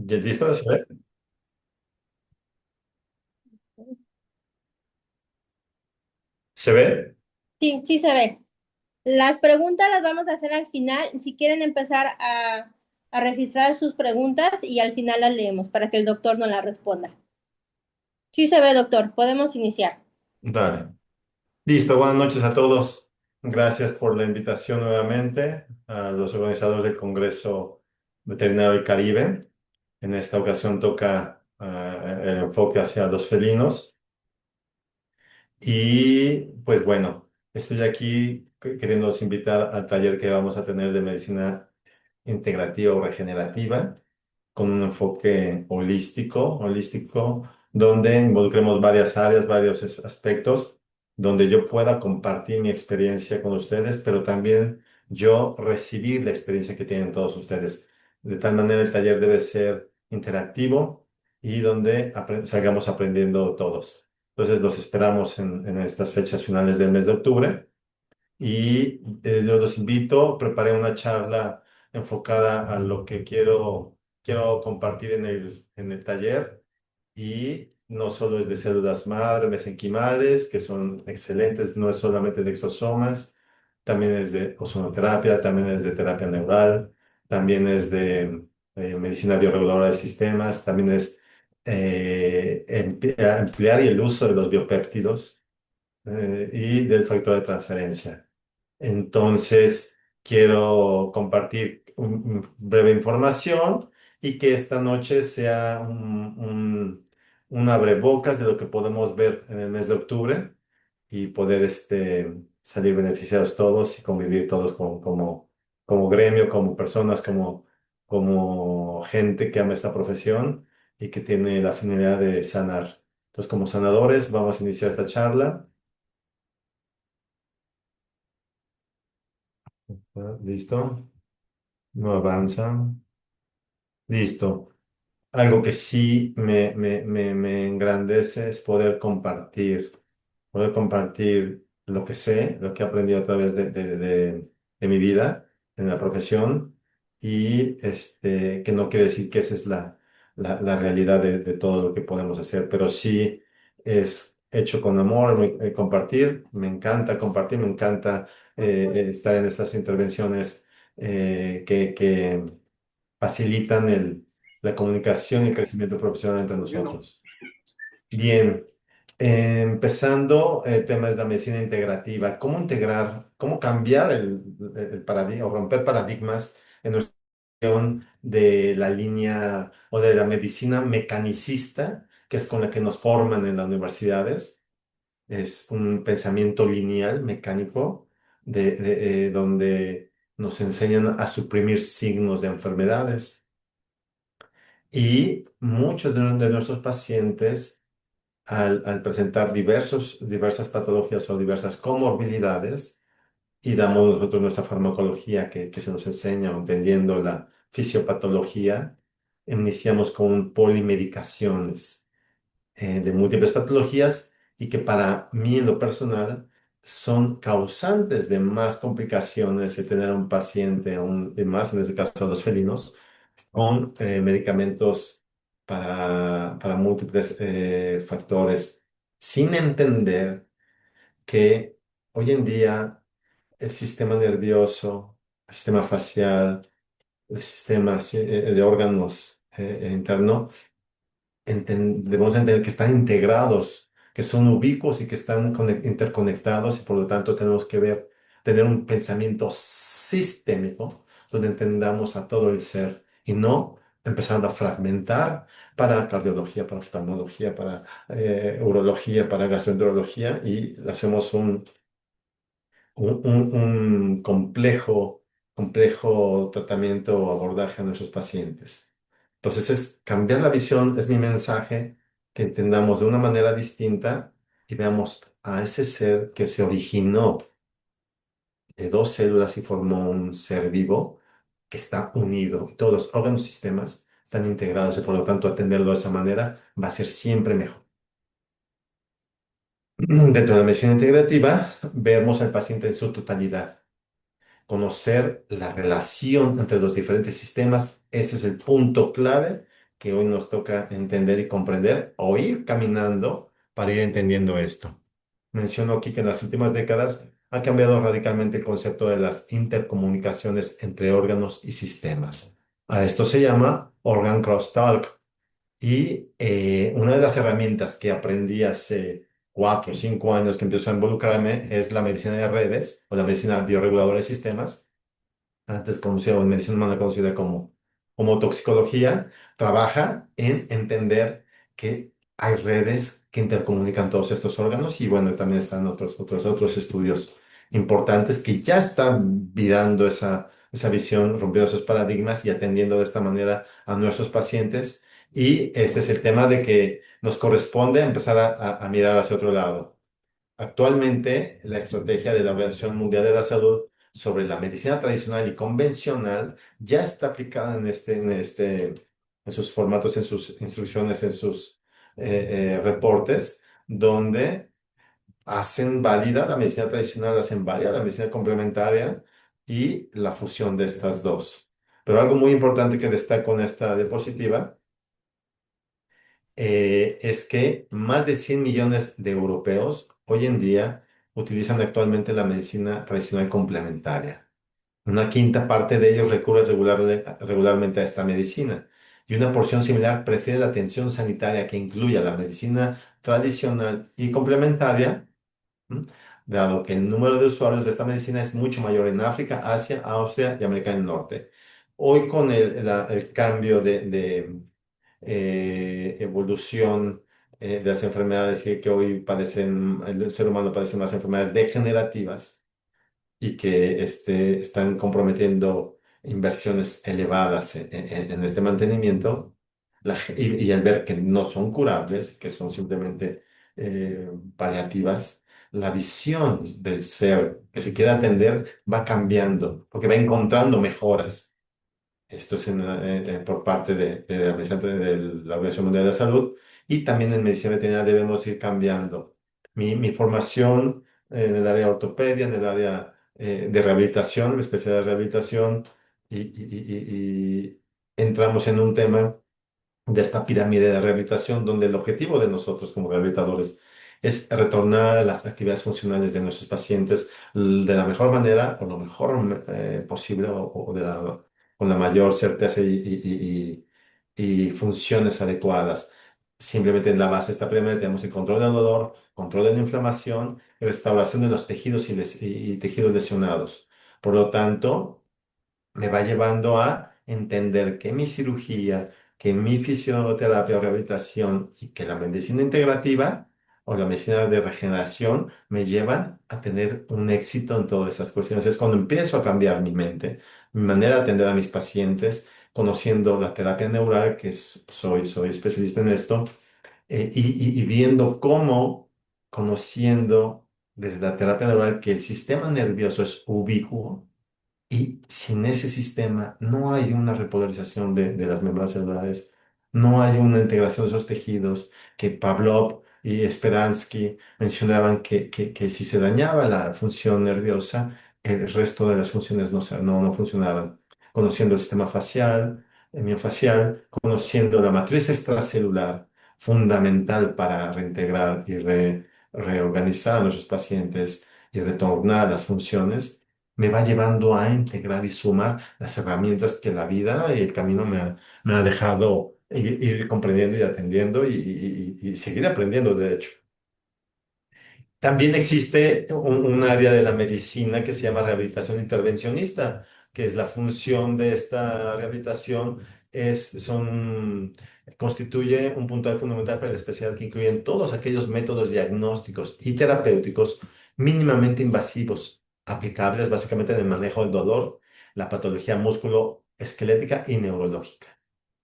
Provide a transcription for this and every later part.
¿Ya listo? ¿Se ve? ¿Se ve? Sí, sí se ve. Las preguntas las vamos a hacer al final. Si quieren empezar a registrar sus preguntas y al final las leemos para que el doctor nos las responda. Sí se ve, doctor. Podemos iniciar. Dale. Listo, buenas noches a todos. Gracias por la invitación nuevamente a los organizadores del Congreso Veterinario del Caribe. En esta ocasión toca el enfoque hacia los felinos. Y pues bueno, estoy aquí queriéndolos invitar al taller que vamos a tener de medicina integrativa o regenerativa, con un enfoque holístico, donde involucremos varias áreas, varios aspectos, donde yo pueda compartir mi experiencia con ustedes, pero también yo recibir la experiencia que tienen todos ustedes. De tal manera el taller debe ser interactivo y donde salgamos aprendiendo todos. Entonces los esperamos en estas fechas finales del mes de octubre. Y yo los invito, preparé una charla enfocada a lo que quiero compartir en el taller. Y no solo es de células madre, mesenquimales, que son excelentes, no es solamente de exosomas, también es de ozonoterapia, también es de terapia neural, también es de medicina bioreguladora de sistemas, también es ampliar y el uso de los biopéptidos y del factor de transferencia. Entonces, quiero compartir breve información y que esta noche sea un abrebocas de lo que podemos ver en el mes de octubre y poder salir beneficiados todos y convivir todos como gremio, como personas, como gente que ama esta profesión y que tiene la finalidad de sanar. Entonces, como sanadores, vamos a iniciar esta charla. ¿Listo? No avanza. Listo. Algo que sí me engrandece es poder compartir lo que sé, lo que he aprendido a través de mi vida en la profesión y que no quiere decir que esa es la realidad de todo lo que podemos hacer, pero sí es hecho con amor, compartir, me encanta compartir, me encanta estar en estas intervenciones que facilitan la comunicación y el crecimiento profesional entre nosotros. Bien, empezando el tema es la medicina integrativa. ¿Cómo integrar, cómo cambiar el paradigma o romper paradigmas en nuestra visión de la línea o de la medicina mecanicista, que es con la que nos forman en las universidades? Es un pensamiento lineal, mecánico, donde nos enseñan a suprimir signos de enfermedades. Y muchos de nuestros pacientes, al presentar diversas patologías o diversas comorbilidades, y damos nosotros nuestra farmacología que se nos enseña, entendiendo la fisiopatología, iniciamos con polimedicaciones de múltiples patologías y que para mí en lo personal son causantes de más complicaciones de tener a un paciente, aún de más en este caso a los felinos, con medicamentos para múltiples factores, sin entender que hoy en día el sistema nervioso, el sistema facial, el sistema de órganos interno, debemos entender que están integrados, que son ubicuos y que están interconectados y por lo tanto tenemos que tener un pensamiento sistémico donde entendamos a todo el ser y no empezando a fragmentar para cardiología, para oftalmología, para urología, para gastroenterología y hacemos un complejo tratamiento o abordaje a nuestros pacientes. Entonces, es cambiar la visión, es mi mensaje, que entendamos de una manera distinta y veamos a ese ser que se originó de dos células y formó un ser vivo que está unido. Todos los órganos y sistemas están integrados y por lo tanto atenderlo de esa manera va a ser siempre mejor. Dentro de la medicina integrativa, vemos al paciente en su totalidad. Conocer la relación entre los diferentes sistemas, ese es el punto clave que hoy nos toca entender y comprender o ir caminando para ir entendiendo esto. Menciono aquí que en las últimas décadas ha cambiado radicalmente el concepto de las intercomunicaciones entre órganos y sistemas. A esto se llama Organ Crosstalk. Y una de las herramientas que aprendí hace 4 o 5 años que empezó a involucrarme es la medicina de redes o la medicina bioreguladora de sistemas, antes conocida o en medicina humana conocida como toxicología. Trabaja en entender que hay redes que intercomunican todos estos órganos y bueno, también están otros estudios importantes que ya están virando esa visión, rompiendo esos paradigmas y atendiendo de esta manera a nuestros pacientes. Y este es el tema de que nos corresponde empezar a mirar hacia otro lado. Actualmente, la estrategia de la Organización Mundial de la Salud sobre la medicina tradicional y convencional ya está aplicada en sus formatos, en sus instrucciones, en sus reportes, donde hacen válida la medicina tradicional, hacen válida la medicina complementaria y la fusión de estas dos. Pero algo muy importante que destaco en esta diapositiva es que más de 100 millones de europeos hoy en día utilizan actualmente la medicina tradicional complementaria. Una quinta parte de ellos recurre regularmente a esta medicina y una porción similar prefiere la atención sanitaria que incluya la medicina tradicional y complementaria, ¿m? Dado que el número de usuarios de esta medicina es mucho mayor en África, Asia, Austria y América del Norte. Hoy con el cambio de evolución de las enfermedades que hoy padecen, el ser humano padece más enfermedades degenerativas y que están comprometiendo inversiones elevadas en este mantenimiento, y al ver que no son curables, que son simplemente paliativas, la visión del ser que se quiere atender va cambiando, porque va encontrando mejoras. Esto es por parte de la de la Organización Mundial de la Salud y también en medicina veterinaria debemos ir cambiando. Mi formación en el área de ortopedia, en el área de rehabilitación, mi especialidad de rehabilitación y entramos en un tema de esta pirámide de rehabilitación donde el objetivo de nosotros como rehabilitadores es retornar a las actividades funcionales de nuestros pacientes de la mejor manera o lo mejor posible con la mayor certeza y funciones adecuadas. Simplemente en la base de esta pirámide tenemos el control del dolor, control de la inflamación y restauración de los tejidos y tejidos lesionados. Por lo tanto, me va llevando a entender que mi cirugía, que mi fisioterapia o rehabilitación y que la medicina integrativa o la medicina de regeneración me llevan a tener un éxito en todas estas cuestiones. Es cuando empiezo a cambiar mi mente, mi manera de atender a mis pacientes, conociendo la terapia neural, soy especialista en esto, y viendo cómo, conociendo desde la terapia neural que el sistema nervioso es ubicuo y sin ese sistema no hay una repolarización de las membranas celulares, no hay una integración de esos tejidos que Pavlov y Speransky mencionaban que si se dañaba la función nerviosa, el resto de las funciones no funcionaban. Conociendo el sistema facial, el miofacial, conociendo la matriz extracelular, fundamental para reintegrar y reorganizar a nuestros pacientes y retornar a las funciones me va llevando a integrar y sumar las herramientas que la vida y el camino me ha dejado ir comprendiendo y atendiendo y seguir aprendiendo, de hecho. También existe un área de la medicina que se llama rehabilitación intervencionista, que es la función de esta rehabilitación, constituye un punto fundamental para la especialidad que incluyen todos aquellos métodos diagnósticos y terapéuticos mínimamente invasivos, aplicables básicamente en el manejo del dolor, la patología musculoesquelética y neurológica.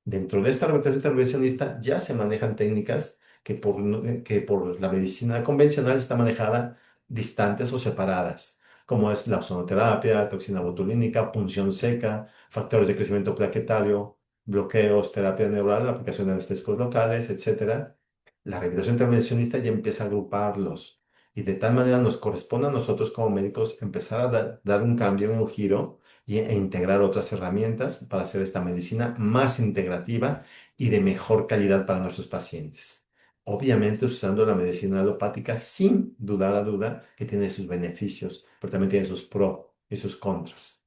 Dentro de esta rehabilitación intervencionista ya se manejan técnicas que por la medicina convencional está manejada distantes o separadas, como es la ozonoterapia, toxina botulínica, punción seca, factores de crecimiento plaquetario, bloqueos, terapia neural, aplicación de anestésicos locales, etcétera. La rehabilitación intervencionista ya empieza a agruparlos y de tal manera nos corresponde a nosotros como médicos empezar a dar un cambio, un giro e integrar otras herramientas para hacer esta medicina más integrativa y de mejor calidad para nuestros pacientes. Obviamente usando la medicina alopática sin dudar a duda que tiene sus beneficios, pero también tiene sus pros y sus contras.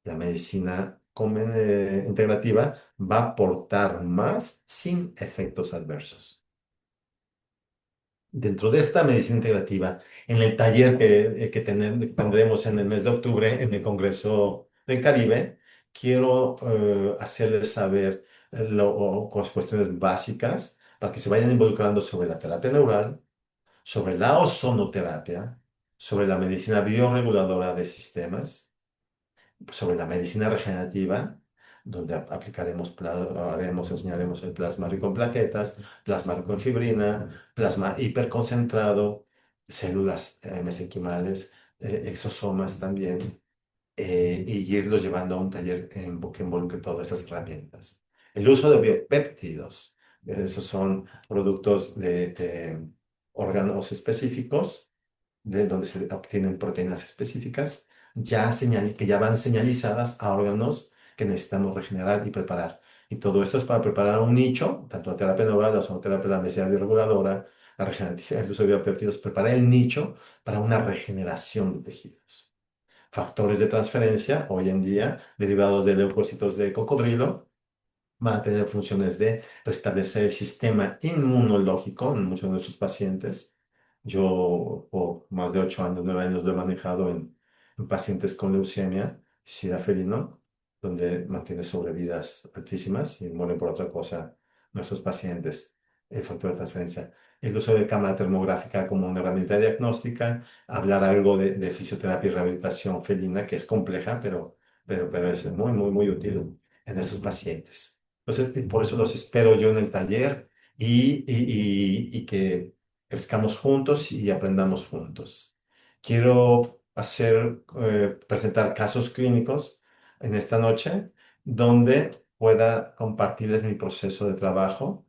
La medicina integrativa va a aportar más sin efectos adversos. Dentro de esta medicina integrativa, en el taller que tendremos en el mes de octubre en el Congreso del Caribe, quiero hacerles saber cuestiones básicas para que se vayan involucrando sobre la terapia neural, sobre la ozonoterapia, sobre la medicina bioreguladora de sistemas, sobre la medicina regenerativa, donde aplicaremos, enseñaremos el plasma rico en plaquetas, plasma rico en fibrina, plasma hiperconcentrado, células mesenquimales, exosomas también, y irlos llevando a un taller que involucre todas esas herramientas. El uso de biopéptidos, esos son productos de órganos específicos, de donde se obtienen proteínas específicas, que ya van señalizadas a órganos que necesitamos regenerar y preparar. Y todo esto es para preparar un nicho, tanto la terapia neural, la ozonoterapia, la medicina bioreguladora, la regenerativa, el uso de biopéptidos, preparar el nicho para una regeneración de tejidos. Factores de transferencia, hoy en día, derivados de leucocitos de cocodrilo, van a tener funciones de restablecer el sistema inmunológico en muchos de nuestros pacientes. Yo por más de 8 años, 9 años lo he manejado en pacientes con leucemia, sida felino, donde mantiene sobrevidas altísimas y mueren por otra cosa nuestros pacientes. El factor de transferencia. El uso de cámara termográfica como una herramienta diagnóstica, hablar algo de fisioterapia y rehabilitación felina, que es compleja, pero es muy, muy, muy útil en estos pacientes. Entonces, por eso los espero yo en el taller y que crezcamos juntos y aprendamos juntos. Quiero presentar casos clínicos en esta noche donde pueda compartirles mi proceso de trabajo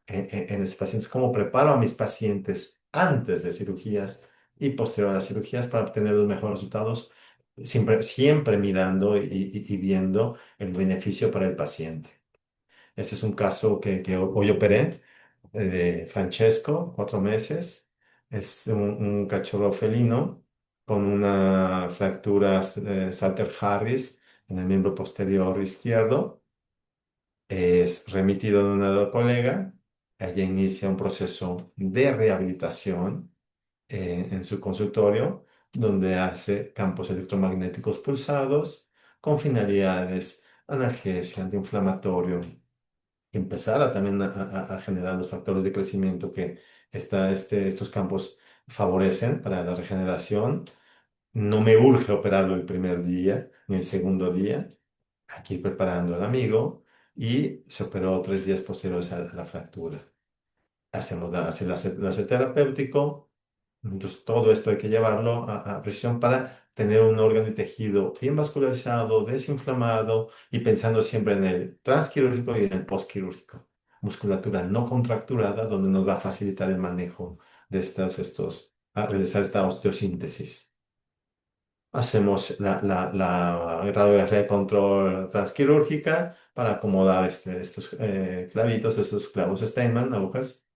en estos pacientes, cómo preparo a mis pacientes antes de cirugías y posterior a las cirugías para obtener los mejores resultados, siempre, siempre mirando y viendo el beneficio para el paciente. Este es un caso que hoy operé de Francesco, 4 meses. Es un cachorro felino con una fractura Salter-Harris en el miembro posterior izquierdo. Es remitido de una colega. Ella inicia un proceso de rehabilitación en su consultorio, donde hace campos electromagnéticos pulsados con finalidades analgesia, antiinflamatorio, y empezar también a generar los factores de crecimiento que estos campos favorecen para la regeneración. No me urge operarlo el primer día ni el segundo día. Aquí preparando al amigo y se operó 3 días posteriores a la fractura. Hace el láser terapéutico. Entonces, todo esto hay que llevarlo a presión para tener un órgano y tejido bien vascularizado, desinflamado y pensando siempre en el transquirúrgico y en el postquirúrgico. Musculatura no contracturada, donde nos va a facilitar el manejo de a realizar esta osteosíntesis. Hacemos la radiografía de control transquirúrgica para acomodar estos clavitos, estos clavos Steinmann, agujas,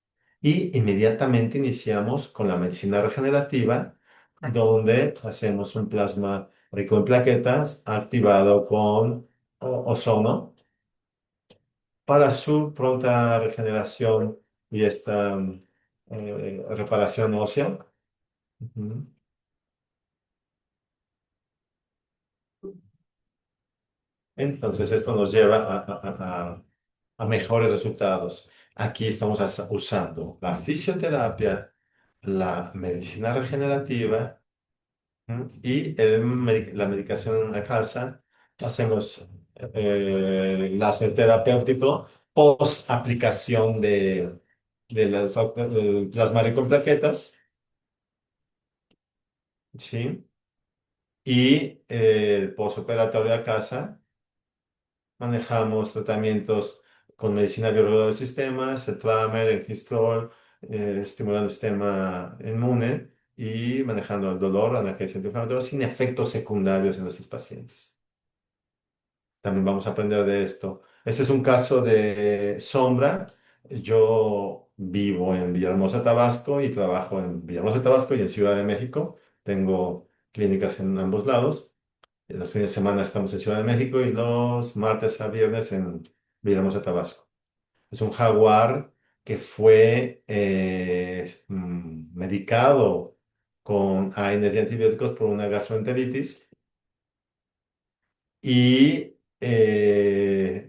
y inmediatamente iniciamos con la medicina regenerativa, donde hacemos un plasma rico en plaquetas activado con ozono para su pronta regeneración y esta reparación ósea. Ujú. Entonces, esto nos lleva a mejores resultados. Aquí estamos usando la fisioterapia, la medicina regenerativa, y la medicación a casa. Hacemos láser terapéutico post aplicación del plasma rico en plaquetas, ¿sí? Y el postoperatorio a casa. Manejamos tratamientos con medicina biológica de sistemas, el Tramer, el Histrol, estimulando el sistema inmune y manejando el dolor, analgesia antiinflamatoria sin efectos secundarios en nuestros pacientes. También vamos a aprender de esto. Este es un caso de sombra. Yo vivo en Villahermosa, Tabasco y trabajo en Villahermosa, Tabasco y en Ciudad de México. Tengo clínicas en ambos lados. Los fines de semana estamos en Ciudad de México y los martes a viernes en Villahermosa, Tabasco. Es un jaguar que fue medicado con AINES y antibióticos por una gastroenteritis y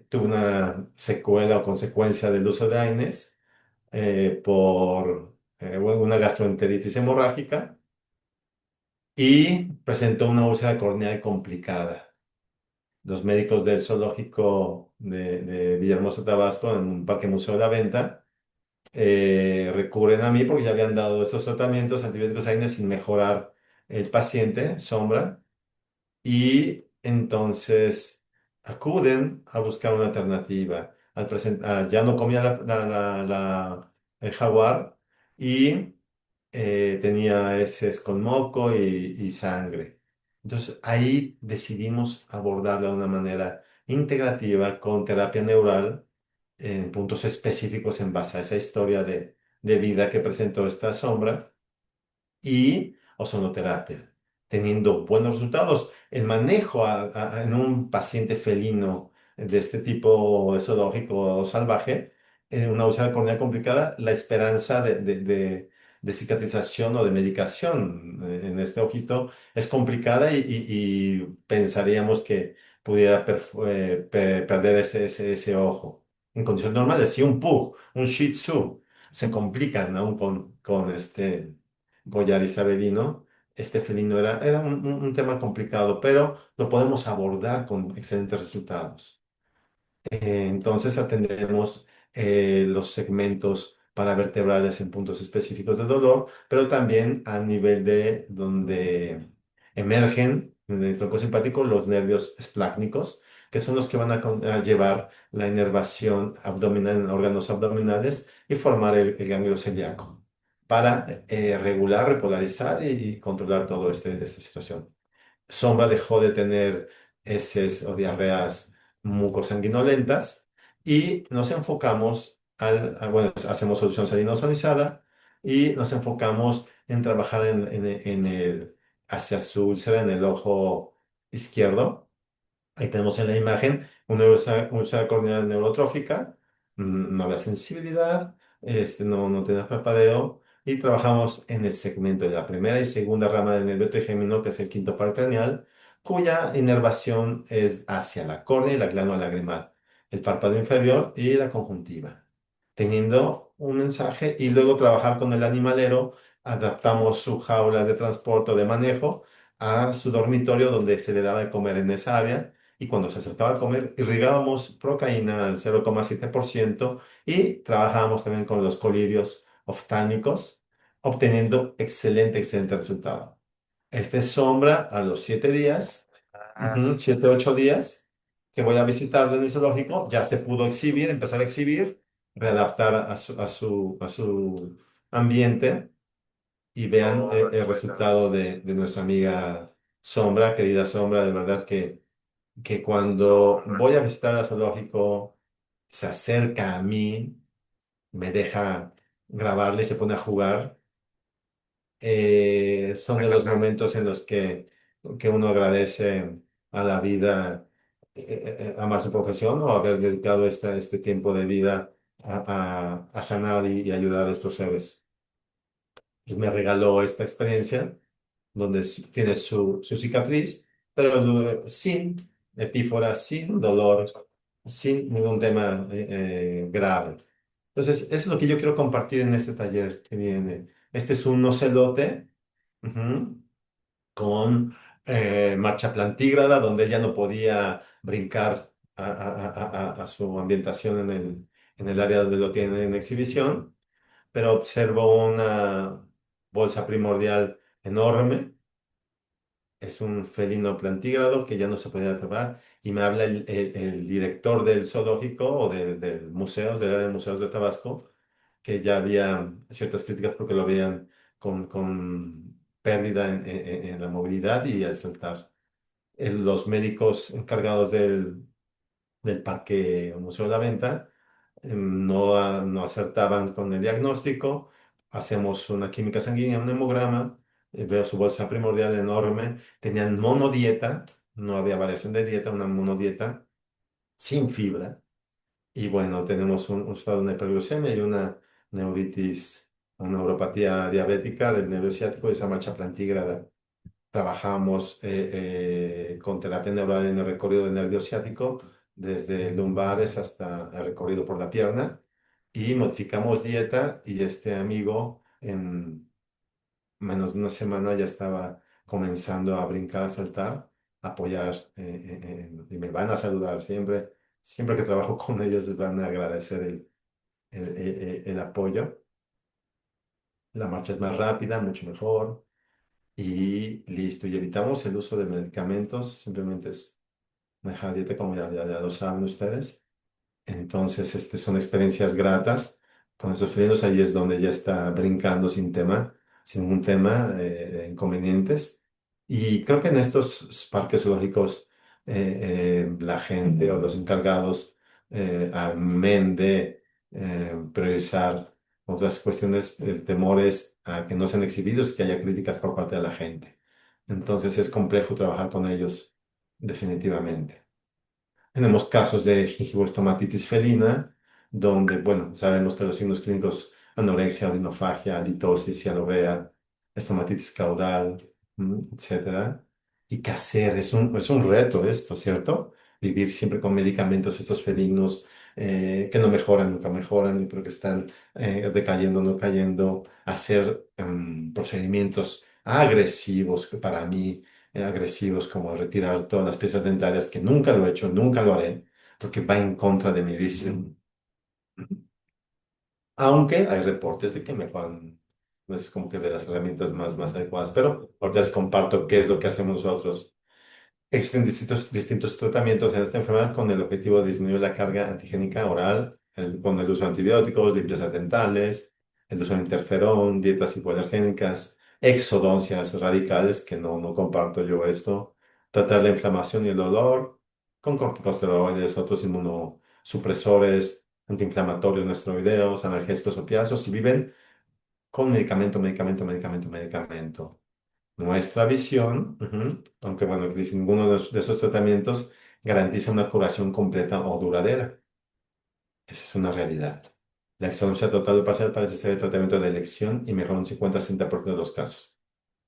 tuvo una secuela o consecuencia del uso de AINES por bueno, una gastroenteritis hemorrágica y presentó una úlcera corneal complicada. Los médicos del zoológico de Villahermosa, Tabasco, en un parque museo de la venta, recurren a mí porque ya habían dado estos tratamientos antibióticos AINES sin mejorar el paciente, sombra, y entonces acuden a buscar una alternativa. Ya no comía el jaguar y tenía heces con moco y sangre. Entonces ahí decidimos abordarla de una manera integrativa con terapia neural en puntos específicos en base a esa historia de vida que presentó esta sombra y ozonoterapia, teniendo buenos resultados. El manejo en un paciente felino de este tipo zoológico o salvaje, en una úlcera corneal complicada, la esperanza de cicatrización o de medicación en este ojito es complicada y pensaríamos que pudiera perder ese ojo. En condiciones normales, si un pug, un Shih Tzu, se complican aún con este Goyar Isabelino, este felino era un tema complicado, pero lo podemos abordar con excelentes resultados. Entonces atendemos los segmentos paravertebrales en puntos específicos de dolor, pero también a nivel de donde emergen en el tronco simpático los nervios esplácnicos, que son los que van a llevar la inervación abdominal en órganos abdominales y formar el ganglio celíaco para regular, repolarizar y controlar toda esta situación. Sombra dejó de tener heces o diarreas mucosanguinolentas y nos enfocamos bueno, hacemos solución salina ozonizada y nos enfocamos en trabajar hacia su úlcera en el ojo izquierdo. Ahí tenemos en la imagen una úlcera corneal neurotrófica, no había sensibilidad, no tenía parpadeo, y trabajamos en el segmento de la primera y segunda rama del nervio trigémino, que es el quinto par craneal, cuya inervación es hacia la córnea y la glándula lagrimal, el párpado inferior y la conjuntiva, teniendo un mensaje, y luego trabajar con el animalero, adaptamos su jaula de transporte o de manejo a su dormitorio donde se le daba de comer en esa área y cuando se acercaba a comer, irrigábamos procaína al 0,7% y trabajábamos también con los colirios oftálmicos, obteniendo excelente resultado. Este es sombra a los 7 días, 7, 8 días que voy a visitarlo en el zoológico, ya se pudo exhibir, empezar a exhibir, readaptar a su ambiente y vean el resultado de nuestra amiga Sombra, querida Sombra, de verdad que cuando voy a visitar al zoológico, se acerca a mí, me deja grabarle y se pone a jugar. Son de los momentos en los que uno agradece a la vida amar su profesión o haber dedicado este tiempo de vida a sanar y ayudar a estos seres. Pues me regaló esta experiencia donde tiene su cicatriz, pero sin epífora, sin dolor, sin ningún tema grave. Entonces, eso es lo que yo quiero compartir en este taller que viene. Este es un ocelote ujú, con marcha plantígrada, donde ella no podía brincar a su ambientación en el área donde lo tienen en exhibición, pero observo una bolsa primordial enorme. Es un felino plantígrado que ya no se podía atrapar y me habla el director del zoológico o del museo, del área de museos de Tabasco, que ya había ciertas críticas porque lo veían con pérdida en la movilidad y al saltar. Los médicos encargados del Parque Museo de la Venta, no acertaban con el diagnóstico, hacemos una química sanguínea, un hemograma, veo su bolsa primordial enorme, tenían monodieta, no había variación de dieta, una monodieta sin fibra, y bueno, tenemos un estado de hiperglucemia y una neuritis, una neuropatía diabética del nervio ciático y esa marcha plantígrada. Trabajamos con terapia neural en el recorrido del nervio ciático, desde lumbares hasta el recorrido por la pierna, y modificamos dieta y este amigo en menos de una semana ya estaba comenzando a brincar, a saltar, a apoyar y me van a saludar siempre. Siempre que trabajo con ellos van a agradecer el apoyo. La marcha es más rápida, mucho mejor. Y listo, y evitamos el uso de medicamentos, simplemente es dejar dieta como ya lo saben ustedes. Entonces, son experiencias gratas. Con esos felinos ahí es donde ya está brincando sin tema, sin ningún tema de inconvenientes. Y creo que en estos parques zoológicos la gente o los encargados, amén de priorizar otras cuestiones, el temor es a que no sean exhibidos y que haya críticas por parte de la gente. Entonces es complejo trabajar con ellos, definitivamente. Tenemos casos de gingivoestomatitis felina, donde, bueno, sabemos que los signos clínicos, anorexia, odinofagia, halitosis, cianorrea, estomatitis caudal, etcétera. ¿Y qué hacer? Es un reto esto, ¿cierto? Vivir siempre con medicamentos, estos felinos que no mejoran, nunca mejoran, pero que están decayendo, no cayendo. Hacer procedimientos agresivos que para mí agresivos como retirar todas las piezas dentarias, que nunca lo he hecho, nunca lo haré, porque va en contra de mi visión. Aunque hay reportes de que mejoran, no es como que de las herramientas más adecuadas, pero ahorita les comparto qué es lo que hacemos nosotros. Existen distintos tratamientos en esta enfermedad con el objetivo de disminuir la carga antigénica oral, con el uso de antibióticos, limpiezas dentales, el uso de interferón, dietas hipoalergénicas, exodoncias radicales, que no comparto yo esto, tratar la inflamación y el dolor con corticosteroides, otros inmunosupresores, antiinflamatorios, no esteroideos, analgésicos opiáceos, y viven con medicamento, medicamento, medicamento, medicamento. Nuestra visión, aunque bueno, dice, ninguno de esos tratamientos garantiza una curación completa o duradera. Esa es una realidad. La excedencia total o parcial parece ser el tratamiento de elección y mejora un 50-60% de los casos.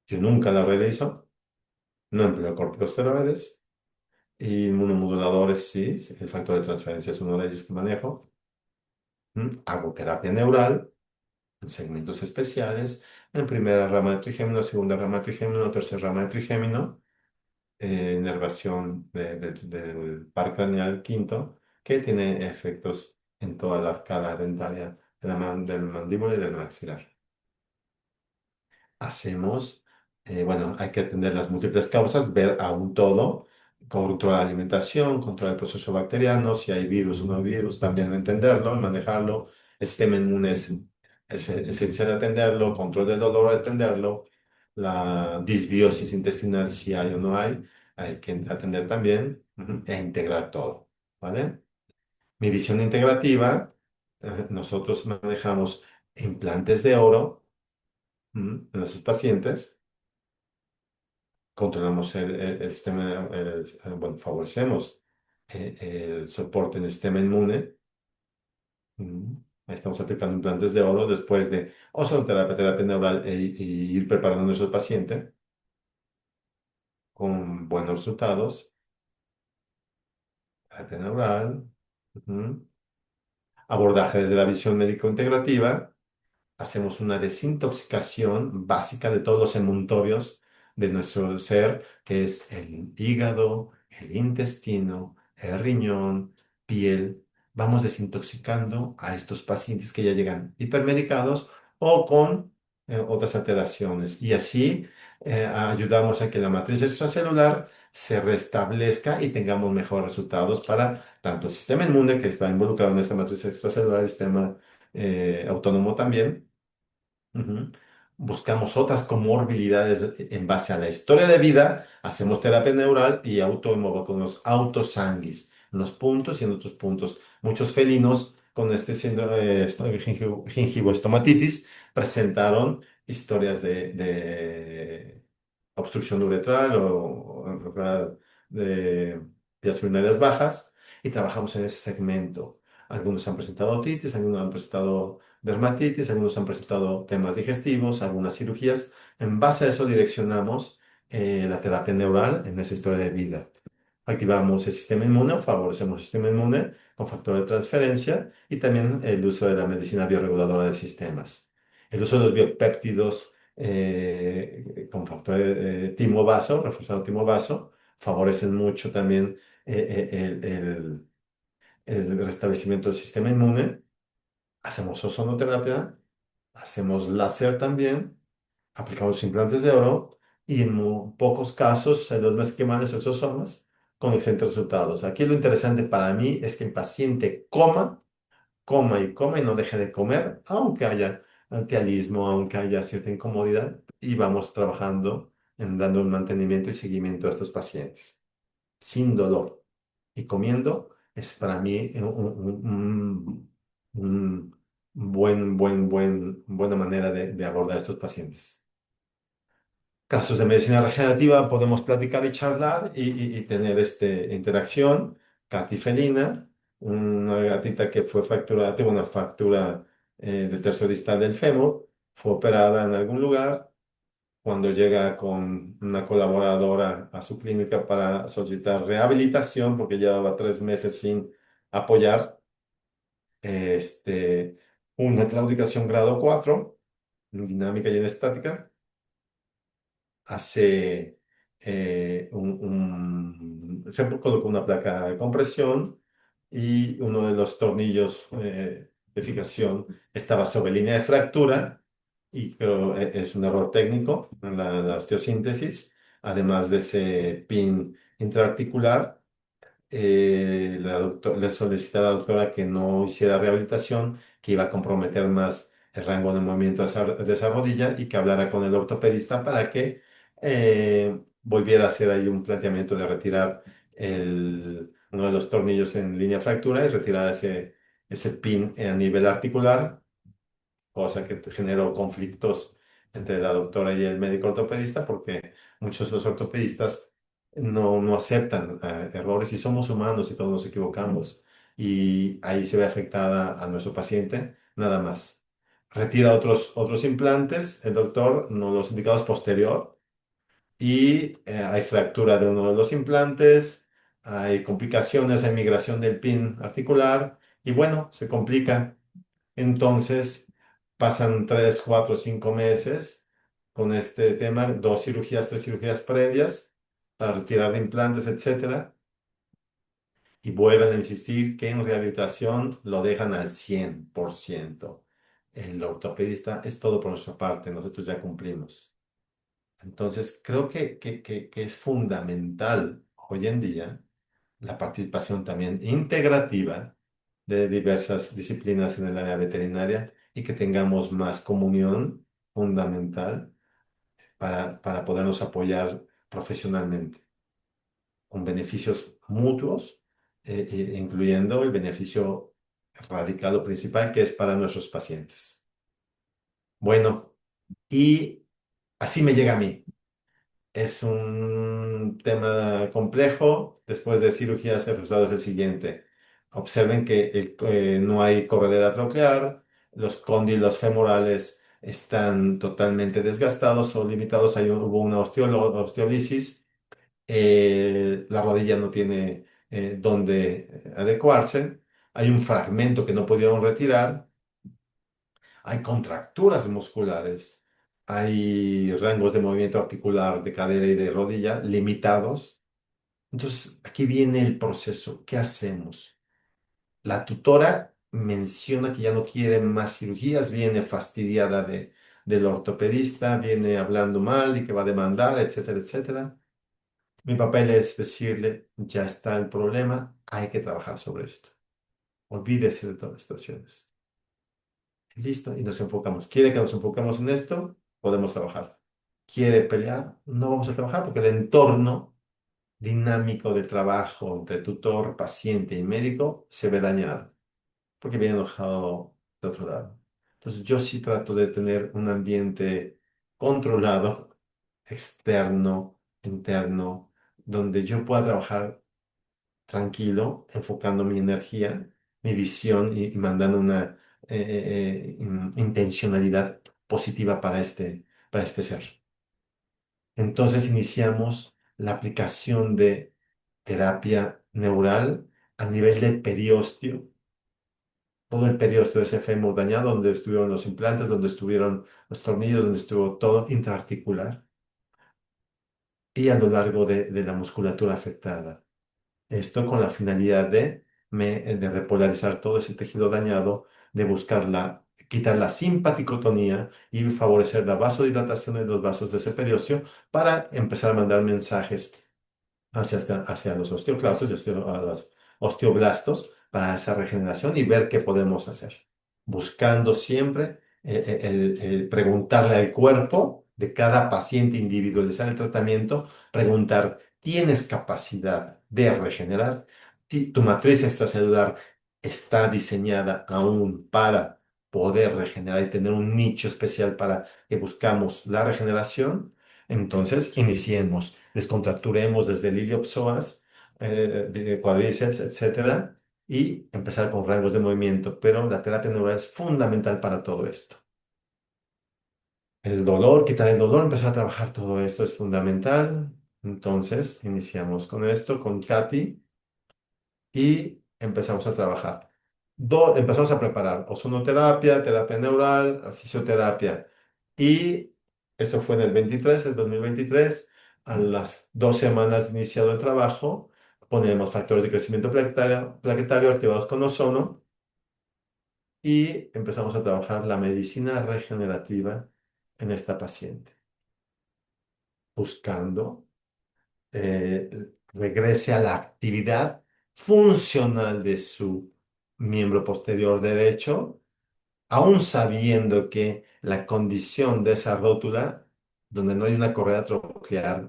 Yo nunca la realizo, no empleo corticosteroides y inmunomoduladores, sí, sí, el factor de transferencia es uno de ellos que manejo. Hago terapia neural en segmentos especiales, en primera rama de trigémino, segunda rama de trigémino, tercera rama de trigémino, inervación del par craneal quinto, que tiene efectos en toda la arcada dentaria del mandíbula y del maxilar. Hacemos, bueno, hay que atender las múltiples causas, ver a un todo, controlar la alimentación, controlar el proceso bacteriano, si hay virus o no hay virus, también entenderlo y manejarlo. El sistema inmune es esencial atenderlo, control del dolor atenderlo, la disbiosis intestinal, si hay o no hay que atender también, e integrar todo, ¿vale? Mi visión integrativa, nosotros manejamos implantes de oro en nuestros pacientes, controlamos el sistema, bueno, favorecemos el soporte en el sistema inmune. Ahí estamos aplicando implantes de oro después de ozonoterapia, terapia neural y ir preparando a nuestro paciente con buenos resultados. Terapia neural, ujú. Abordaje desde la visión médico-integrativa. Hacemos una desintoxicación básica de todos los emuntorios de nuestro ser, que es el hígado, el intestino, el riñón, piel. Vamos desintoxicando a estos pacientes que ya llegan hipermedicados o con otras alteraciones. Y así ayudamos a que la matriz extracelular se restablezca y tengamos mejores resultados para tanto el sistema inmune, que está involucrado en esta matriz extracelular, el sistema autónomo también. Ujú. Buscamos otras comorbilidades en base a la historia de vida, hacemos terapia neural y autoinmunología con los autosanguis. en los puntos y en otros puntos. Muchos felinos con este síndrome de gingivoestomatitis presentaron historias de obstrucción uretral o enfermedad de vías urinarias bajas y trabajamos en ese segmento. Algunos han presentado otitis, algunos han presentado dermatitis, algunos han presentado temas digestivos, algunas cirugías. En base a eso direccionamos la terapia neural en esa historia de vida. Activamos el sistema inmune o favorecemos el sistema inmune con factor de transferencia y también el uso de la medicina bioreguladora de sistemas. El uso de los biopéptidos con factor de timo vaso, reforzado timo vaso, favorecen mucho también el restablecimiento del sistema inmune. Hacemos ozonoterapia, hacemos láser también, aplicamos implantes de oro y en pocos casos, en los más quemados exosomas, con excelentes resultados. Aquí lo interesante para mí es que el paciente coma y no deje de comer, aunque haya antialismo, aunque haya cierta incomodidad, y vamos trabajando en dando un mantenimiento y seguimiento a estos pacientes sin dolor y comiendo es para mí un buena manera de abordar a estos pacientes. Casos de medicina regenerativa podemos platicar y charlar y tener interacción. Katy felina, una gatita que fue fracturada, tuvo una fractura del tercio distal del fémur, fue operada en algún lugar. Cuando llega con una colaboradora a su clínica para solicitar rehabilitación, porque llevaba 3 meses sin apoyar, este, una claudicación grado 4 en dinámica y en estática, hace se colocó una placa de compresión y uno de los tornillos de fijación estaba sobre línea de fractura y creo es un error técnico en la osteosíntesis, además de ese pin intraarticular. Le solicité a la doctora que no hiciera rehabilitación, que iba a comprometer más el rango de movimiento de esa rodilla y que hablara con el ortopedista para que volviera a hacer ahí un planteamiento de retirar uno de los tornillos en línea de fractura y retirar ese pin a nivel articular, cosa que generó conflictos entre la doctora y el médico ortopedista, porque muchos de los ortopedistas no aceptan errores y somos humanos y todos nos equivocamos. Y ahí se ve afectada a nuestro paciente, nada más. Retira otros implantes, el doctor, no los indicados posterior, y hay fractura de uno de los implantes, hay complicaciones, hay migración del pin articular, y bueno, se complica. Entonces, pasan 3, 4, 5 meses con este tema, 2 cirugías, 3 cirugías previas para retirar de implantes, etcétera, y vuelven a insistir que en rehabilitación lo dejan al 100%. El ortopedista es todo por nuestra parte, nosotros ya cumplimos. Entonces, creo que es fundamental hoy en día la participación también integrativa de diversas disciplinas en el área veterinaria y que tengamos más comunión fundamental para podernos apoyar profesionalmente, con beneficios mutuos, incluyendo el beneficio radical o principal que es para nuestros pacientes. Bueno, y así me llega a mí. Es un tema complejo. Después de cirugías, el resultado es el siguiente. Observen que no hay corredera troclear, los cóndilos femorales están totalmente desgastados o limitados. Hubo una osteolisis, la rodilla no tiene dónde adecuarse, hay un fragmento que no pudieron retirar, hay contracturas musculares, hay rangos de movimiento articular de cadera y de rodilla limitados. Entonces, aquí viene el proceso. ¿Qué hacemos? La tutora menciona que ya no quiere más cirugías, viene fastidiada del ortopedista, viene hablando mal y que va a demandar, etcétera, etcétera. Mi papel es decirle, ya está el problema, hay que trabajar sobre esto. Olvídese de todas las situaciones. Listo, y nos enfocamos. ¿Quiere que nos enfoquemos en esto? Podemos trabajar. ¿Quiere pelear? No vamos a trabajar porque el entorno dinámico de trabajo entre tutor, paciente y médico se ve dañado porque viene enojado de otro lado. Entonces yo sí trato de tener un ambiente controlado, externo, interno, donde yo pueda trabajar tranquilo, enfocando mi energía, mi visión y mandando una intencionalidad positiva para este ser. Entonces iniciamos la aplicación de terapia neural a nivel de periósteo, todo el periósteo de ese fémur dañado, donde estuvieron los implantes, donde estuvieron los tornillos, donde estuvo todo intraarticular y a lo largo de la musculatura afectada. Esto con la finalidad de repolarizar todo ese tejido dañado, de buscar quitar la simpaticotonía y favorecer la vasodilatación de los vasos de ese periósteo para empezar a mandar mensajes hacia los osteoclastos y hacia a los osteoblastos para esa regeneración y ver qué podemos hacer. Buscando siempre el preguntarle al cuerpo de cada paciente, individualizar el tratamiento, preguntar, ¿tienes capacidad de regenerar? ¿Tu matriz extracelular está diseñada aún para poder regenerar y tener un nicho especial para que buscamos la regeneración? Entonces, iniciemos, descontracturemos desde el iliopsoas, de cuádriceps, etcétera, y empezar con rangos de movimiento. Pero la terapia neural es fundamental para todo esto. El dolor, quitar el dolor, empezar a trabajar todo esto es fundamental. Entonces, iniciamos con esto, con Katy y empezamos a trabajar. Empezamos a preparar ozonoterapia, terapia neural, fisioterapia. Y esto fue en el 23, el 2023. A las 2 semanas de iniciado el trabajo, ponemos factores de crecimiento plaquetario activados con ozono y empezamos a trabajar la medicina regenerativa en esta paciente, buscando regrese a la actividad funcional de su miembro posterior derecho, aún sabiendo que la condición de esa rótula, donde no hay una correa troclear,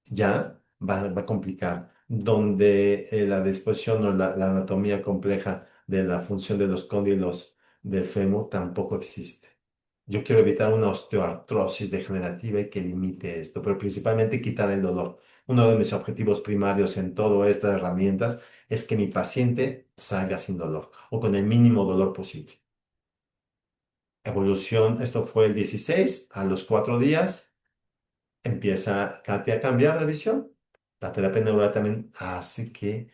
ya va a complicar, donde la disposición o la anatomía compleja de la función de los cóndilos del fémur tampoco existe. Yo quiero evitar una osteoartrosis degenerativa y que limite esto, pero principalmente quitar el dolor. Uno de mis objetivos primarios en todas estas herramientas es que mi paciente salga sin dolor o con el mínimo dolor posible. Evolución, esto fue el 16, a los 4 días empieza Katy a cambiar la visión. La terapia neural también hace que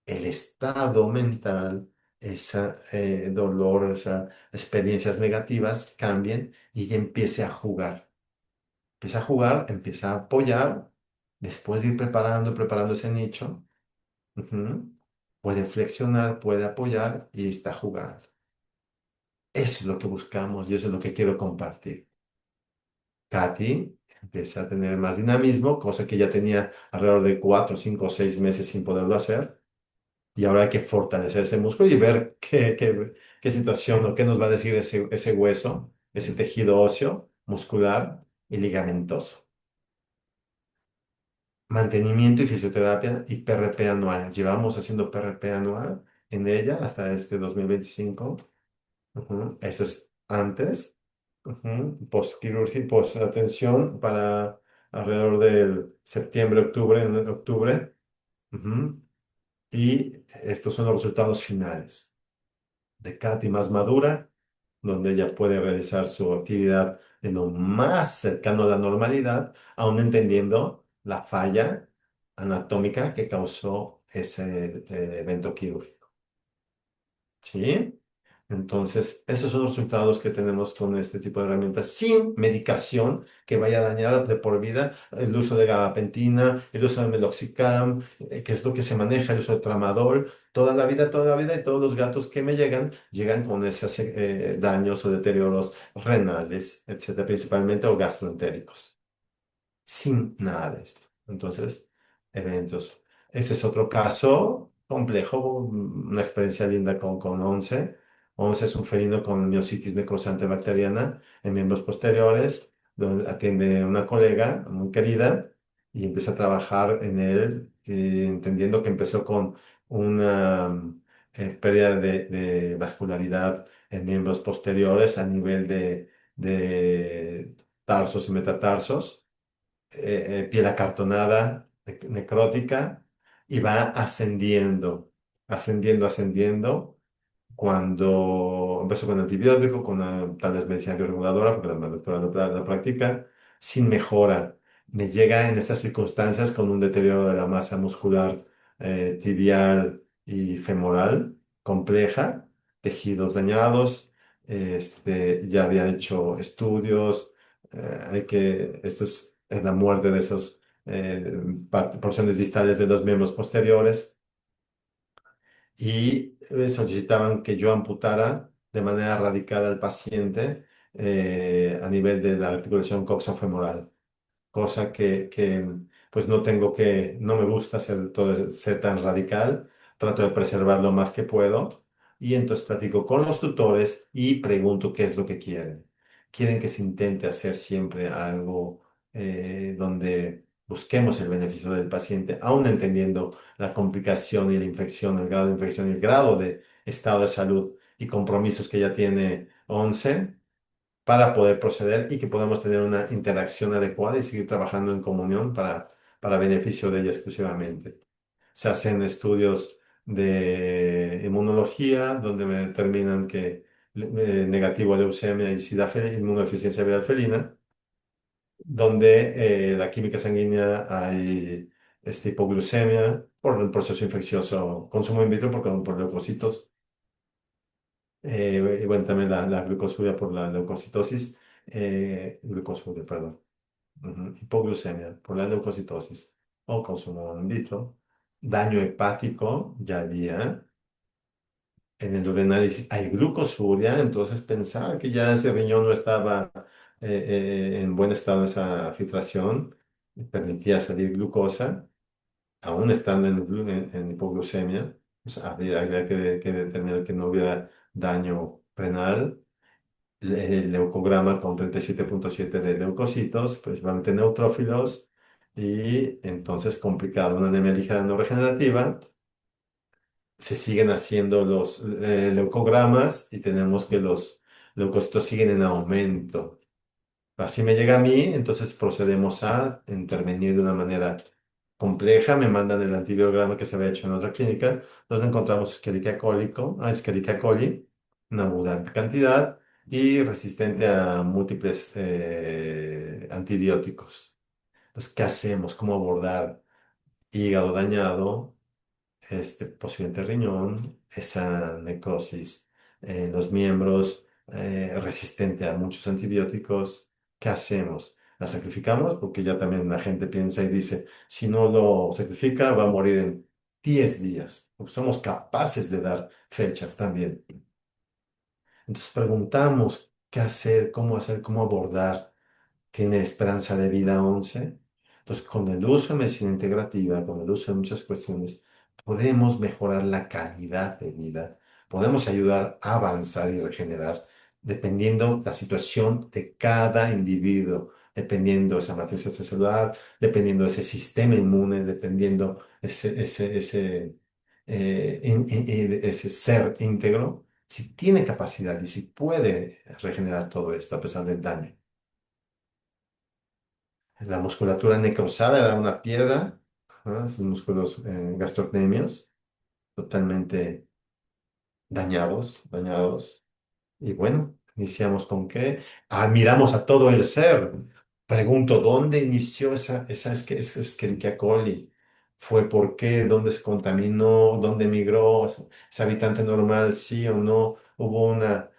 el estado mental, ese dolor, esas experiencias negativas cambien y ella empiece a jugar. Empieza a jugar, empieza a apoyar, después de ir preparando ese nicho, ujú, puede flexionar, puede apoyar y está jugando. Eso es lo que buscamos y eso es lo que quiero compartir. Katy empieza a tener más dinamismo, cosa que ya tenía alrededor de 4, 5, 6 meses sin poderlo hacer. Y ahora hay que fortalecer ese músculo y ver qué situación o qué nos va a decir ese hueso, ese tejido óseo, muscular y ligamentoso. Mantenimiento y fisioterapia y PRP anual. Llevamos haciendo PRP anual en ella hasta este 2025. Ujú. Eso es antes. Ujú. Postquirúrgica, post-atención para alrededor del septiembre, octubre, en octubre. Ujú. Y estos son los resultados finales de Katy más madura, donde ella puede realizar su actividad de lo más cercano a la normalidad, aún entendiendo la falla anatómica que causó ese evento quirúrgico. ¿Sí? Entonces, esos son los resultados que tenemos con este tipo de herramientas, sin medicación que vaya a dañar de por vida el uso de gabapentina, el uso de meloxicam, que es lo que se maneja, el uso de tramadol, toda la vida, y todos los gatos que me llegan con esos daños o deterioros renales, etcétera, principalmente o gastroentéricos sin nada de esto. Entonces, eventos. Este es otro caso complejo, una experiencia linda con Once. Once es un felino con miositis necrosante bacteriana en miembros posteriores, donde atiende una colega muy querida. y empecé a trabajar en él, entendiendo que empezó con una pérdida de vascularidad en miembros posteriores a nivel de tarsos y metatarsos, piel acartonada, necrótica, y va ascendiendo, ascendiendo cuando empezó con antibiótico, con tal vez medicina bioreguladora, porque la doctora lo practica, sin mejora. Me llega en estas circunstancias con un deterioro de la masa muscular tibial y femoral compleja, tejidos dañados. Ya había hecho estudios. Esto es la muerte de esas porciones distales de los miembros posteriores y solicitaban que yo amputara de manera radical al paciente a nivel de la articulación coxofemoral, cosa pues no tengo no me gusta ser tan radical, trato de preservar lo más que puedo y entonces platico con los tutores y pregunto qué es lo que quieren. Quieren que se intente hacer siempre algo donde busquemos el beneficio del paciente, aún entendiendo la complicación y la infección, el grado de infección y el grado de estado de salud y compromisos que ya tiene 11 para poder proceder y que podamos tener una interacción adecuada y seguir trabajando en comunión para beneficio de ella exclusivamente. Se hacen estudios de inmunología donde me determinan que negativo a leucemia y sida inmunodeficiencia viral felina, donde la química sanguínea hay hipoglucemia por el proceso infeccioso, consumo in vitro por leucocitos, y bueno, también la glucosuria por la leucocitosis, glucosuria, perdón, hipoglucemia por la leucocitosis o consumo in vitro, daño hepático, ya había, en el ureanálisis hay glucosuria, entonces pensar que ya ese riñón no estaba en buen estado, esa filtración, permitía salir glucosa, aún estando en hipoglucemia, pues habría que determinar que no hubiera daño renal. El leucograma con 37,7 de leucocitos, principalmente neutrófilos, y entonces complicado, una anemia ligera no regenerativa. Se siguen haciendo los leucogramas y tenemos que los leucocitos siguen en aumento. Así me llega a mí, entonces procedemos a intervenir de una manera compleja. Me mandan el antibiograma que se había hecho en otra clínica, donde encontramos Escherichia coli, una abundante cantidad y resistente a múltiples antibióticos. Entonces, ¿qué hacemos? ¿Cómo abordar hígado dañado? Posiblemente riñón, esa necrosis en los miembros, resistente a muchos antibióticos, ¿qué hacemos? ¿La sacrificamos? Porque ya también la gente piensa y dice, si no lo sacrifica, va a morir en 10 días, porque somos capaces de dar fechas también. Entonces preguntamos hacer, cómo abordar. Tiene esperanza de vida 11. Entonces, con el uso de medicina integrativa, con el uso de muchas cuestiones, podemos mejorar la calidad de vida, podemos ayudar a avanzar y regenerar, dependiendo la situación de cada individuo, dependiendo esa matriz celular, dependiendo ese sistema inmune, dependiendo ese ser íntegro, si tiene capacidad y si puede regenerar todo esto a pesar del daño. La musculatura necrosada era una piedra, ajá, esos músculos gastrocnemios totalmente dañados. Y bueno, iniciamos con qué. Admiramos a todo el ser. Pregunto, ¿dónde inició esa Escherichia coli? ¿Fue por qué? ¿Dónde se contaminó? ¿Dónde migró? ¿Es habitante normal? ¿Sí o no? ¿Hubo una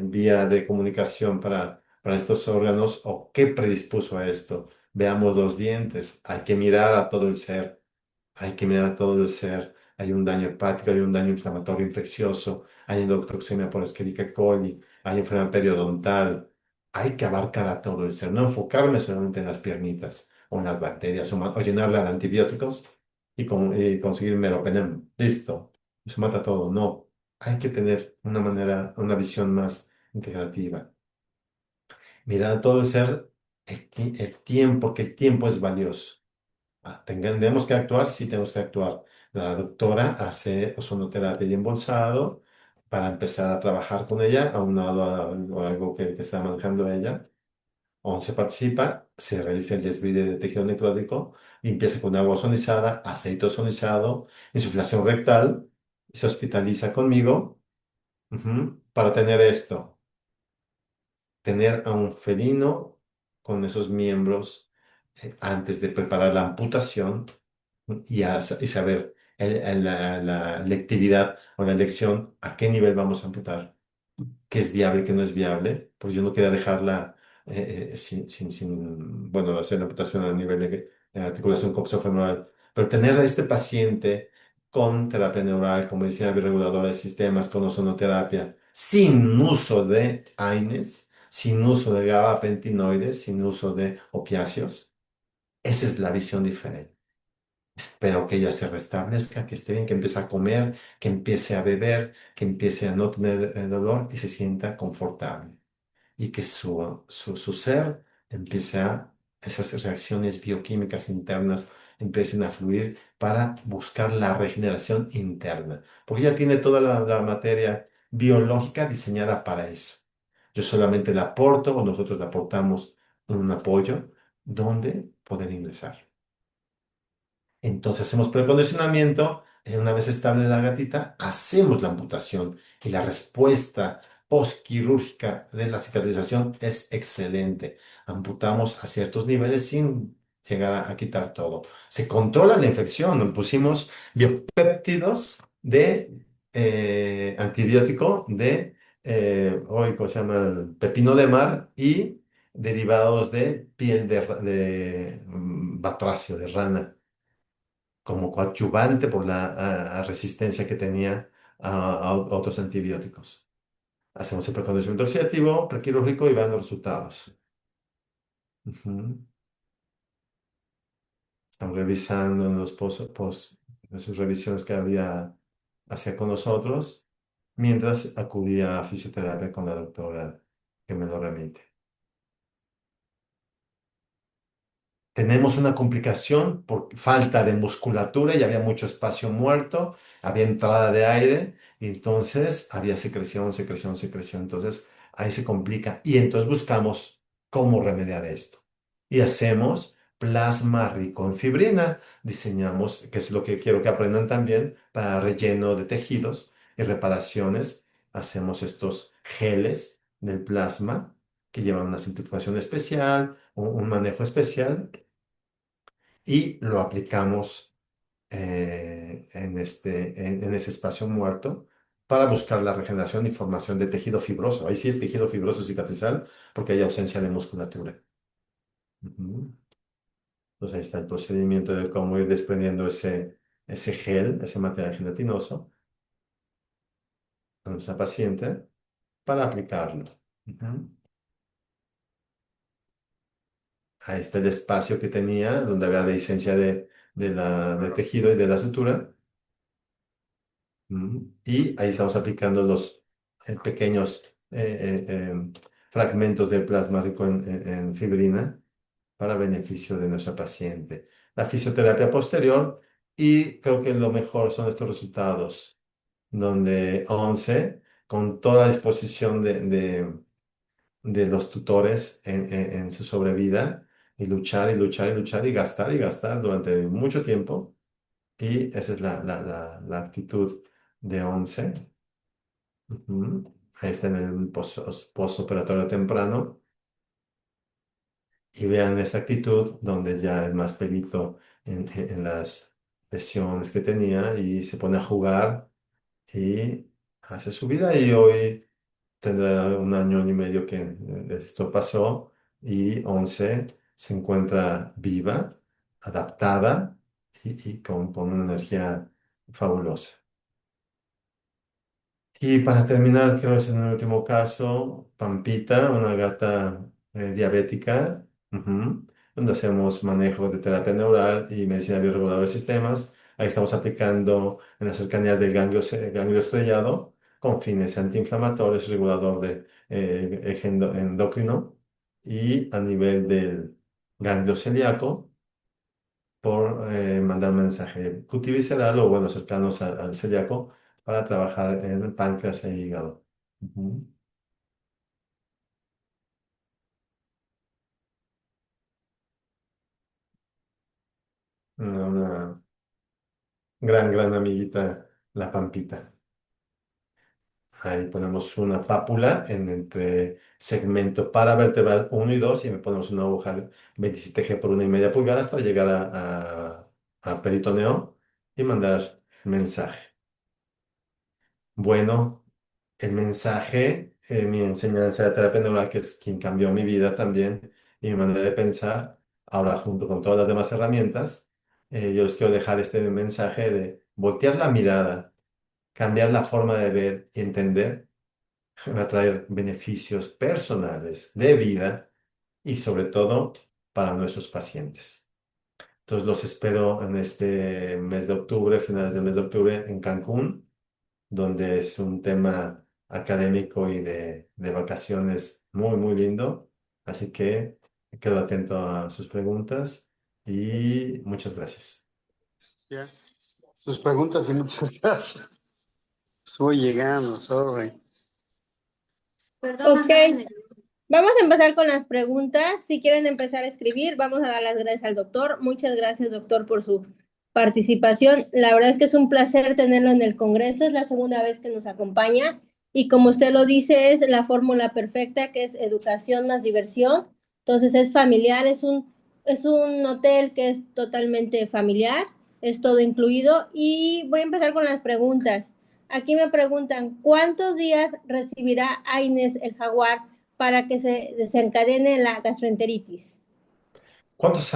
vía de comunicación para estos órganos? ¿O qué predispuso a esto? Veamos los dientes. Hay que mirar a todo el ser. Hay que mirar a todo el ser. Hay un daño hepático, hay un daño inflamatorio infeccioso, hay endotoxemia por Escherichia coli, hay enfermedad periodontal. Hay que abarcar a todo el ser, no enfocarme solamente en las piernitas o en las bacterias o llenarla de antibióticos y conseguir meropenem. Listo, se mata todo. No, hay que tener una visión más integrativa. Mirar a todo el ser el tiempo, que el tiempo es valioso. Tenemos que actuar, sí tenemos que actuar. La doctora hace ozonoterapia y embolsado para empezar a trabajar con ella, aunado a algo que está manejando ella. 11 participa, se realiza el desbride de tejido necrótico, empieza con agua ozonizada, aceite ozonizado, insuflación rectal, se hospitaliza conmigo, para tener esto, tener a un felino con esos miembros antes de preparar la amputación y saber la lectividad o la elección, a qué nivel vamos a amputar, qué es viable, qué no es viable, porque yo no quería dejarla bueno, hacer la amputación a nivel de articulación coxofemoral, pero tener a este paciente con terapia neural, con medicina bioreguladora de sistemas, con ozonoterapia, sin uso de AINES, sin uso de gabapentinoides, sin uso de opiáceos, esa es la visión diferente. Espero que ella se restablezca, que esté bien, que empiece a comer, que empiece a beber, que empiece a no tener dolor y se sienta confortable. Y que su ser empiece a, esas reacciones bioquímicas internas empiecen a fluir para buscar la regeneración interna. Porque ella tiene toda la materia biológica diseñada para eso. Yo solamente le aporto o nosotros le aportamos un apoyo donde poder ingresar. Entonces hacemos precondicionamiento, una vez estable la gatita, hacemos la amputación y la respuesta postquirúrgica de la cicatrización es excelente. Amputamos a ciertos niveles sin llegar a quitar todo. Se controla la infección, pusimos biopéptidos de antibiótico de, hoy, ¿cómo se llama? Pepino de mar y derivados de piel de batracio, de rana como coadyuvante por la resistencia que tenía a otros antibióticos. Hacemos el precondicionamiento oxidativo, prequirúrgico y vean los resultados. Ujú. Estamos revisando en los en sus revisiones que había hacía con nosotros, mientras acudía a fisioterapia con la doctora que me lo remite. Tenemos una complicación por falta de musculatura y había mucho espacio muerto, había entrada de aire y entonces había secreción, secreción, secreción. Entonces ahí se complica y entonces buscamos cómo remediar esto. Y hacemos plasma rico en fibrina. Diseñamos, que es lo que quiero que aprendan también, para relleno de tejidos y reparaciones. Hacemos estos geles del plasma que llevan una centrifugación especial, un manejo especial y lo aplicamos en ese espacio muerto para buscar la regeneración y formación de tejido fibroso. Ahí sí es tejido fibroso cicatrizal porque hay ausencia de musculatura. Ujú. Entonces ahí está el procedimiento de cómo ir desprendiendo ese gel, ese material gelatinoso a nuestra paciente para aplicarlo. Ujú. Ahí está el espacio que tenía donde había dehiscencia de tejido y de la sutura. Y ahí estamos aplicando los pequeños fragmentos del plasma rico en fibrina para beneficio de nuestra paciente. La fisioterapia posterior y creo que lo mejor son estos resultados, donde 11 con toda disposición de los tutores en su sobrevida, y luchar y luchar y luchar y gastar durante mucho tiempo. Y esa es la actitud de 11. Ujú. Ahí está en el postoperatorio temprano. Y vean esta actitud donde ya es más pelito en las lesiones que tenía y se pone a jugar y hace su vida. Y hoy tendrá un año y medio que esto pasó y 11 se encuentra viva, adaptada y con una energía fabulosa. Y para terminar, quiero decir en el último caso, Pampita, una gata diabética, donde hacemos manejo de terapia neural y medicina bioreguladora de sistemas. Ahí estamos aplicando en las cercanías del ganglio estrellado con fines antiinflamatorios, regulador de eje endocrino y a nivel del ganglio celíaco por mandar mensaje cutivisceral o bueno, cercanos al celíaco para trabajar en el páncreas e hígado. Ujú. Una gran amiguita, la pampita. Ahí ponemos una pápula en entre segmento paravertebral 1 y 2 y me ponemos una aguja 27G por 1,5 pulgadas para llegar a peritoneo y mandar el mensaje. Bueno, el mensaje, mi enseñanza de terapia neural, que es quien cambió mi vida también y mi manera de pensar, ahora junto con todas las demás herramientas, yo les quiero dejar este mensaje de voltear la mirada, cambiar la forma de ver y entender va a traer beneficios personales de vida y sobre todo para nuestros pacientes. Entonces los espero en este mes de octubre, finales del mes de octubre en Cancún, donde es un tema académico y de vacaciones muy lindo. Así que quedo atento a sus preguntas y muchas gracias. Ya. Sus preguntas y muchas gracias. Voy llegando, sorry. Ok, vamos a empezar con las preguntas. Si quieren empezar a escribir, vamos a dar las gracias al doctor. Muchas gracias, doctor, por su participación. La verdad es que es un placer tenerlo en el Congreso. Es la segunda vez que nos acompaña. Y como usted lo dice, es la fórmula perfecta, que es educación más diversión. Entonces es familiar, es un hotel que es totalmente familiar, es todo incluido. Y voy a empezar con las preguntas. Aquí me preguntan, ¿cuántos días recibirá Aines el jaguar para que se desencadene la gastroenteritis? ¿Cuántos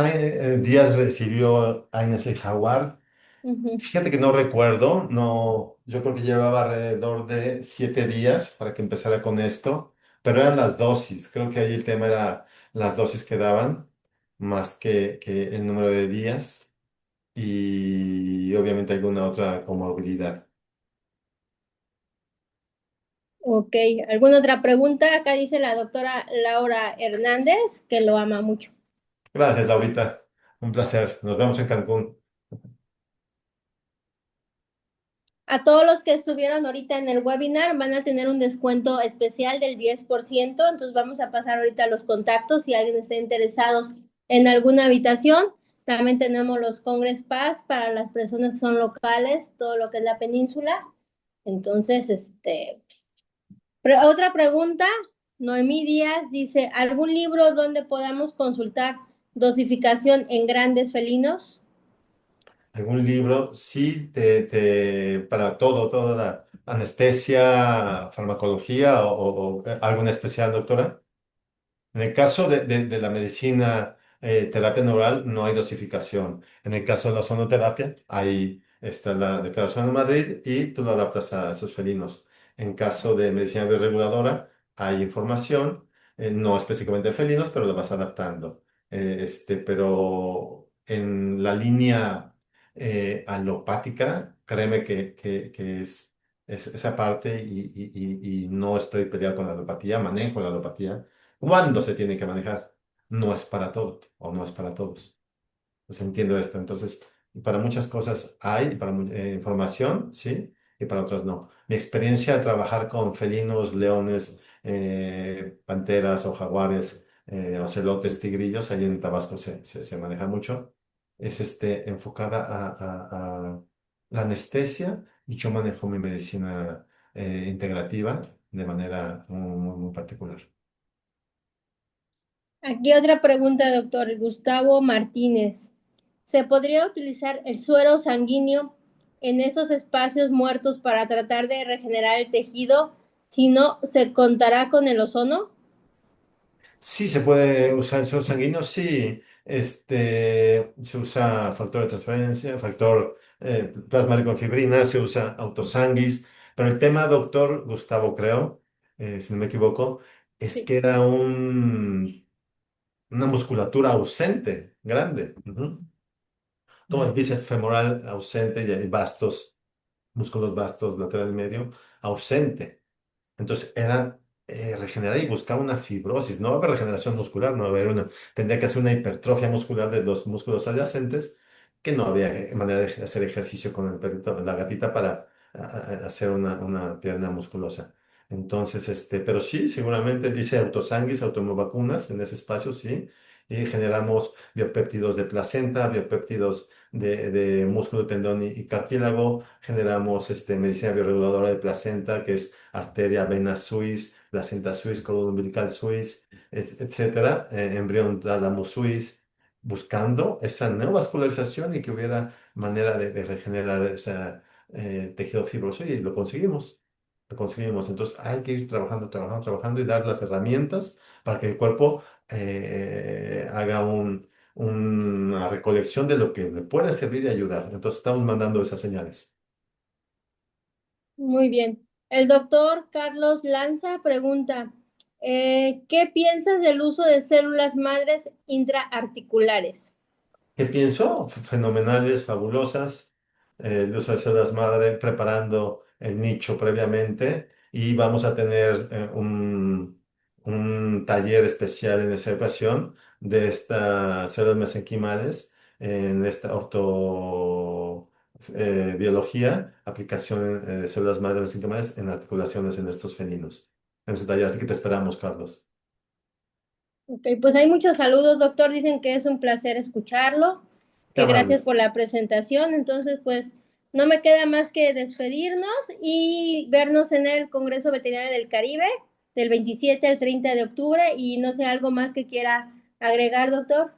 días recibió Agnes el Jaguar? Ujú. Fíjate que no recuerdo, no, yo creo que llevaba alrededor de 7 días para que empezara con esto, pero eran las dosis, creo que ahí el tema era las dosis que daban, más que el número de días y obviamente alguna otra comorbilidad. Ok, ¿alguna otra pregunta? Acá dice la doctora Laura Hernández que lo ama mucho. Gracias, Laurita, un placer, nos vemos en Cancún. A todos los que estuvieron ahorita en el webinar van a tener un descuento especial del 10%. Entonces vamos a pasar ahorita los contactos si alguien está interesado en alguna habitación. También tenemos los Congress Pass para las personas que son locales, todo lo que es la península. Entonces, otra pregunta, Noemí Díaz dice, ¿algún libro donde podamos consultar dosificación en grandes felinos? ¿Algún libro? Sí, para toda la anestesia, farmacología o alguna especial, doctora. En el caso de la medicina, terapia neural, no hay dosificación. En el caso de la sonoterapia, ahí está la Declaración de Madrid y tú lo adaptas a esos felinos. En caso de medicina bioreguladora, hay información, no específicamente de felinos, pero lo vas adaptando. Pero en la línea alopática, créeme que es esa parte y no estoy peleado con la alopatía, manejo la alopatía cuándo se tiene que manejar. No es para todo o no es para todos. Pues entiendo esto. Entonces, para muchas cosas hay, para información, sí, y para otras no. Mi experiencia de trabajar con felinos, leones, panteras o jaguares, ocelotes, tigrillos, ahí en Tabasco se maneja mucho, es enfocada a la anestesia y yo manejo mi medicina integrativa de manera muy particular. Aquí otra pregunta, doctor Gustavo Martínez. ¿Se podría utilizar el suero sanguíneo en esos espacios muertos para tratar de regenerar el tejido? Si no, ¿se contará con el ozono? Sí, se puede usar el suero sanguíneo, sí. Se usa factor de transferencia, factor plasma riconfibrina, se usa autosanguis. Pero el tema, doctor Gustavo, creo, si no me equivoco, es Sí. que era una musculatura ausente, grande. Ujú. Todo el bíceps femoral ausente y hay músculos vastos lateral medio, ausente. Entonces era regenerar y buscar una fibrosis. No va a haber regeneración muscular, no va a haber una. Tendría que hacer una hipertrofia muscular de los músculos adyacentes, que no había manera de hacer ejercicio con el perrito, la gatita para hacer una pierna musculosa. Entonces, pero sí, seguramente dice autosanguis, automovacunas en ese espacio, sí. Y generamos biopéptidos de placenta, biopéptidos de músculo, tendón y cartílago. Generamos medicina bioreguladora de placenta, que es arteria, vena suis, placenta suis, cordón umbilical suis, etcétera, embrión tálamo suis, buscando esa neovascularización y que hubiera manera de regenerar ese tejido fibroso y lo conseguimos. Lo conseguimos. Entonces hay que ir trabajando, trabajando, trabajando y dar las herramientas para que el cuerpo haga una recolección de lo que le puede servir y ayudar. Entonces estamos mandando esas señales. Muy bien. El doctor Carlos Lanza pregunta, ¿qué piensas del uso de células madres intraarticulares? ¿Qué pienso? Fenomenales, fabulosas. El uso de células madre preparando el nicho previamente y vamos a tener un taller especial en esa ocasión de estas células mesenquimales en esta biología, aplicación de células madre mesenquimales en articulaciones en estos felinos. En ese taller, así que te esperamos, Carlos. Ok, pues hay muchos saludos, doctor. Dicen que es un placer escucharlo, Qué que gracias amables. por la presentación. Entonces, pues no me queda más que despedirnos y vernos en el Congreso Veterinario del Caribe del 27 al 30 de octubre. Y no sé, algo más que quiera agregar, doctor.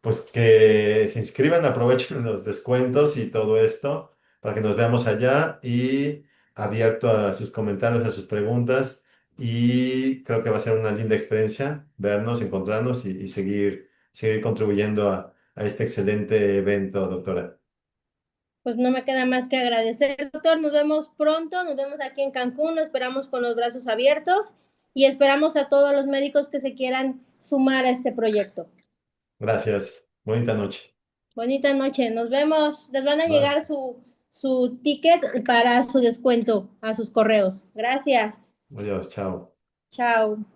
Pues que se inscriban, aprovechen los descuentos y todo esto para que nos veamos allá y abierto a sus comentarios, a sus preguntas y creo que va a ser una linda experiencia vernos, encontrarnos y seguir contribuyendo a este excelente evento, doctora. Pues no me queda más que agradecer, doctor. Nos vemos pronto, nos vemos aquí en Cancún, lo esperamos con los brazos abiertos y esperamos a todos los médicos que se quieran sumar a este proyecto. Gracias. Bonita noche. Bonita noche, nos vemos. Les van a Bye. llegar su ticket para su descuento a sus correos. Gracias. Adiós, chao. Chao.